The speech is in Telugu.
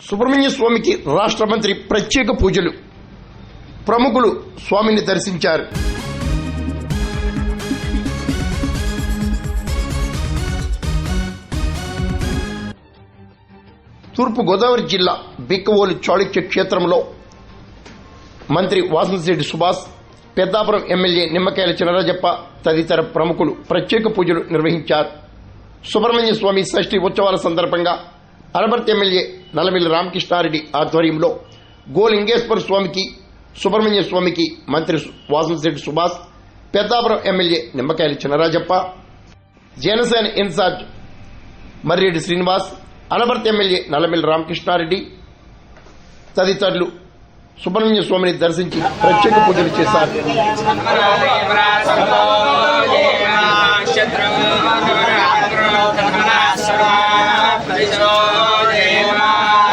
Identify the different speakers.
Speaker 1: సుబ్రహ్మణ్య స్వామికి రాష్ట్ర మంత్రి ప్రత్యేక పూజలు. ప్రముఖులు స్వామిని దర్శించారు. తూర్పు గోదావరి జిల్లా బిక్కవోలు చాళుక్య క్షేత్రంలో మంత్రి వాసంశెట్టి సుభాష్, పెద్దాపురం ఎమ్మెల్యే నిమ్మకాయల చినరాజప్ప తదితర ప్రముఖులు ప్రత్యేక పూజలు నిర్వహించారు. సుబ్రహ్మణ్య స్వామి షష్ఠి ఉత్సవాల సందర్భంగా అనపర్తి ఎమ్మెల్యే నల్లమిల్లి రామకృష్ణారెడ్డి ఆధ్వర్యంలో గోలింగేశ్వర స్వామికి, సుబ్రహ్మణ్య స్వామికి మంత్రి Vasamsetti Subhash, Peddapuram MLA Nimmakayala Chinarajappa, Janasena incharge Marreddy Srinivas, Anaparthi MLA Nallamilli Ramakrishna Reddy తదితరులు సుబ్రహ్మణ్య స్వామిని దర్శించి ప్రత్యేక పూజలు చేశారు.